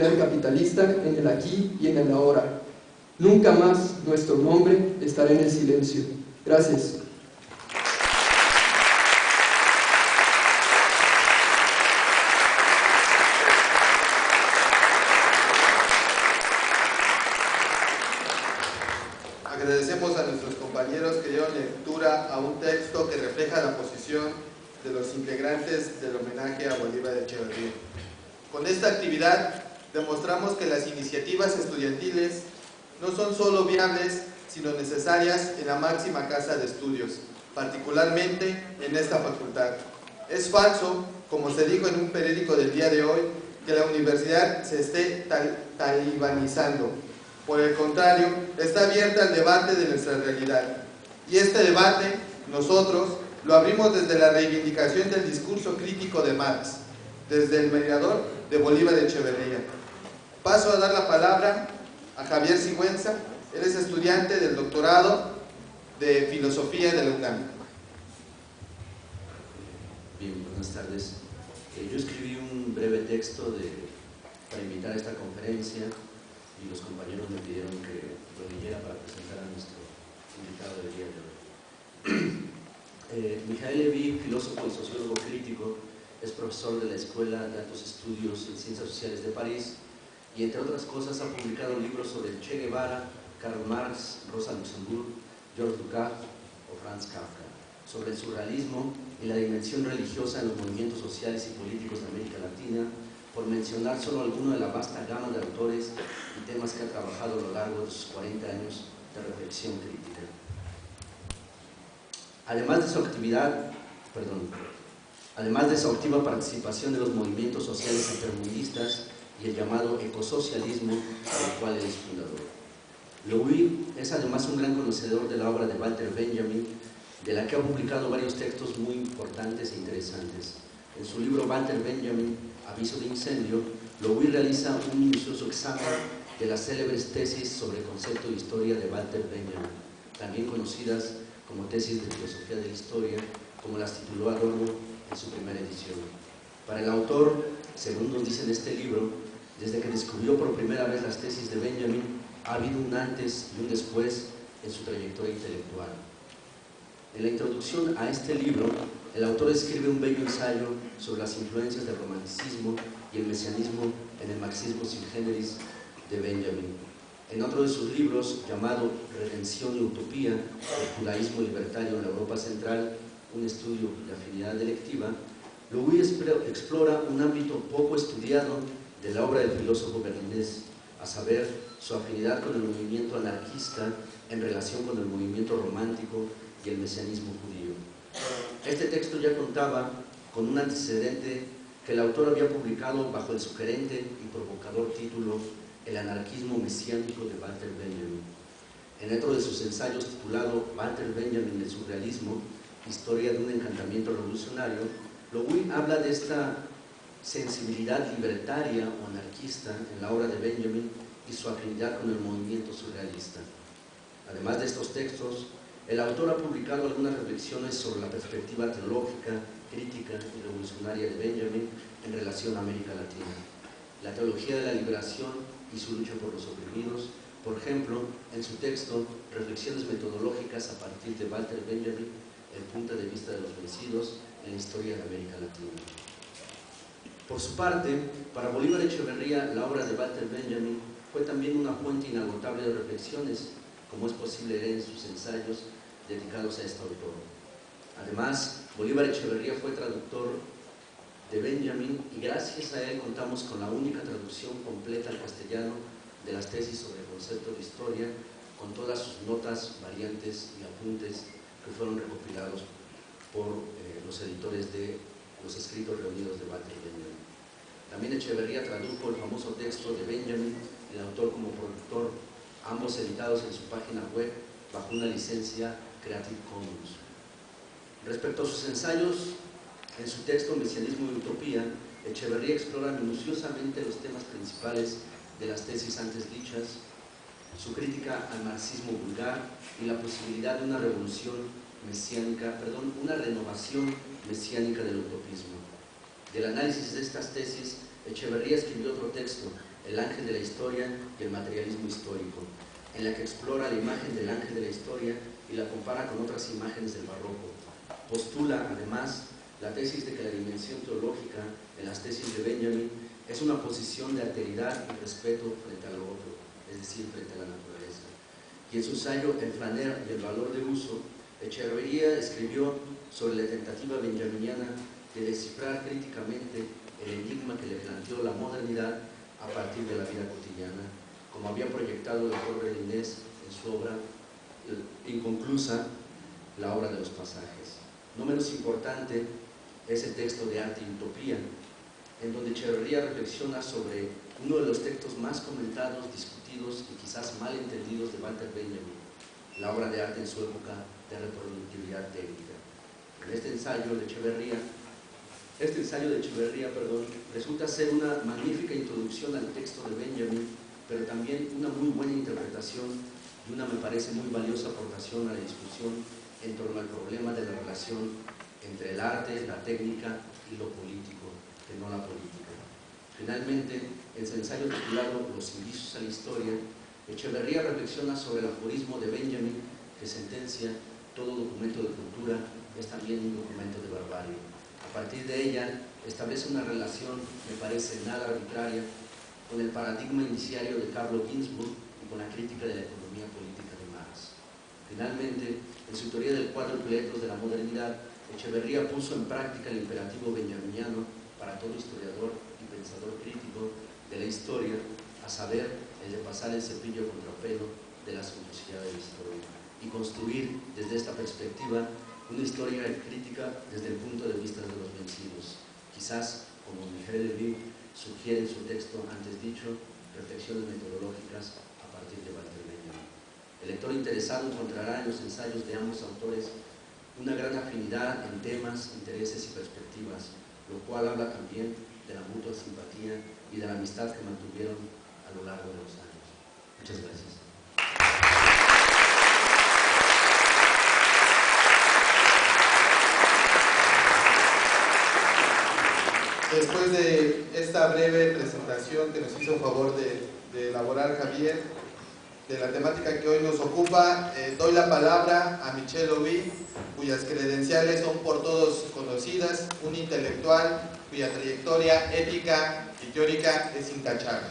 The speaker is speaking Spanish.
nuclear capitalista en el aquí y en el ahora. Nunca más nuestro nombre estará en el silencio. Gracias. Agradecemos a nuestros compañeros que dieron lectura a un texto que refleja la posición de los integrantes del homenaje a Bolívar Echeverría. Con esta actividad demostramos que las iniciativas estudiantiles no son solo viables, sino necesarias en la máxima casa de estudios, particularmente en esta facultad. Es falso, como se dijo en un periódico del día de hoy, que la universidad se esté talibanizando. Por el contrario, está abierta al debate de nuestra realidad. Y este debate, nosotros, lo abrimos desde la reivindicación del discurso crítico de Marx, desde el mirador de Bolívar Echeverría. Paso a dar la palabra a Javier Sigüenza. Él es estudiante del doctorado de Filosofía de la UNAM. Bien, buenas tardes. Yo escribí un breve texto para invitar a esta conferencia y los compañeros me pidieron que lo leyera para presentar a nuestro invitado del día de hoy. Mijael Levy, filósofo y sociólogo crítico, es profesor de la Escuela de Altos Estudios en Ciencias Sociales de París y, entre otras cosas, ha publicado libros sobre Che Guevara, Karl Marx, Rosa Luxemburg, Georges Lukács o Franz Kafka, sobre el surrealismo y la dimensión religiosa en los movimientos sociales y políticos de América Latina, por mencionar solo alguno de la vasta gama de autores y temas que ha trabajado a lo largo de sus 40 años de reflexión crítica. Además de su activa participación en los movimientos sociales altermundistas y el llamado ecosocialismo, del cual él es fundador. Louis es además un gran conocedor de la obra de Walter Benjamin, de la que ha publicado varios textos muy importantes e interesantes. En su libro Walter Benjamin, Aviso de incendio, Louis realiza un minucioso examen de las célebres tesis sobre el concepto de historia de Walter Benjamin, también conocidas como tesis de filosofía de la historia, como las tituló Adorno en su primera edición. Para el autor, según nos dice en este libro, desde que descubrió por primera vez las tesis de Benjamin, ha habido un antes y un después en su trayectoria intelectual. En la introducción a este libro, el autor escribe un bello ensayo sobre las influencias del romanticismo y el mesianismo en el marxismo sui generis de Benjamin. En otro de sus libros, llamado Redención y Utopía, el judaísmo libertario en la Europa Central, un estudio de afinidad delectiva, Louis explora un ámbito poco estudiado de la obra del filósofo berlinés, a saber, su afinidad con el movimiento anarquista en relación con el movimiento romántico y el mesianismo judío. Este texto ya contaba con un antecedente que el autor había publicado bajo el sugerente y provocador título El anarquismo mesiánico de Walter Benjamin. En otro de sus ensayos titulado Walter Benjamin, el surrealismo, historia de un encantamiento revolucionario, Louis habla de esta sensibilidad libertaria o anarquista en la obra de Benjamin y su afinidad con el movimiento surrealista. Además de estos textos, el autor ha publicado algunas reflexiones sobre la perspectiva teológica, crítica y revolucionaria de Benjamin en relación a América Latina, la teología de la liberación y su lucha por los oprimidos, por ejemplo, en su texto Reflexiones metodológicas a partir de Walter Benjamin, el punto de vista de los vencidos en la historia de América Latina. Por su parte, para Bolívar Echeverría, la obra de Walter Benjamin fue también una fuente inagotable de reflexiones, como es posible leer en sus ensayos dedicados a este autor. Además, Bolívar Echeverría fue traductor de Benjamin y gracias a él contamos con la única traducción completa al castellano de las tesis sobre el concepto de historia, con todas sus notas, variantes y apuntes que fueron recopilados por los editores de los escritos reunidos de Walter Benjamin. También Echeverría tradujo el famoso texto de Benjamin, el autor como productor, ambos editados en su página web bajo una licencia Creative Commons. Respecto a sus ensayos, en su texto Mesianismo y Utopía, Echeverría explora minuciosamente los temas principales de las tesis antes dichas, su crítica al marxismo vulgar y la posibilidad de una renovación mesiánica del utopismo. Del análisis de estas tesis, Echeverría escribió otro texto, El ángel de la historia y el materialismo histórico, en la que explora la imagen del ángel de la historia y la compara con otras imágenes del barroco. Postula, además, la tesis de que la dimensión teológica en las tesis de Benjamin es una posición de alteridad y respeto frente al otro, es decir, frente a la naturaleza. Y en su ensayo El flaner y el valor de uso, Echeverría escribió sobre la tentativa benjaminiana de descifrar críticamente el enigma que le planteó la modernidad a partir de la vida cotidiana, como había proyectado el autor berlinés en su obra inconclusa, La obra de los pasajes. No menos importante es el texto de Arte y Utopía, en donde Echeverría reflexiona sobre uno de los textos más comentados, discutidos y quizás mal entendidos de Walter Benjamin, la obra de arte en su época de reproductividad técnica. En este ensayo de Echeverría, resulta ser una magnífica introducción al texto de Benjamin, pero también una muy buena interpretación y una, me parece, muy valiosa aportación a la discusión en torno al problema de la relación entre el arte, la técnica y lo político, que no la política. Finalmente, en su ensayo titulado Los indicios a la historia, Echeverría reflexiona sobre el aforismo de Benjamin que sentencia: todo documento de cultura es también un documento de barbarie. A partir de ella, establece una relación, me parece, nada arbitraria con el paradigma iniciario de Carlo Ginzburg y con la crítica de la economía política de Marx. Finalmente, en su teoría del cuadro de de la modernidad, Echeverría puso en práctica el imperativo benjaminiano para todo historiador y pensador crítico de la historia, a saber, el de pasar el cepillo contra pelo de la suntuosidad de la historia y construir desde esta perspectiva una historia crítica desde el punto de vista de los vencidos. Quizás, como Mijail Levy sugiere en su texto antes dicho, reflexiones metodológicas a partir de Walter Benjamin. El lector interesado encontrará en los ensayos de ambos autores una gran afinidad en temas, intereses y perspectivas, lo cual habla también de la mutua simpatía y de la amistad que mantuvieron a lo largo de los años. Muchas gracias. Después de esta breve presentación que nos hizo favor de elaborar Javier, de la temática que hoy nos ocupa, doy la palabra a Michel Louis, cuyas credenciales son por todos conocidas, un intelectual cuya trayectoria ética y teórica es intachable.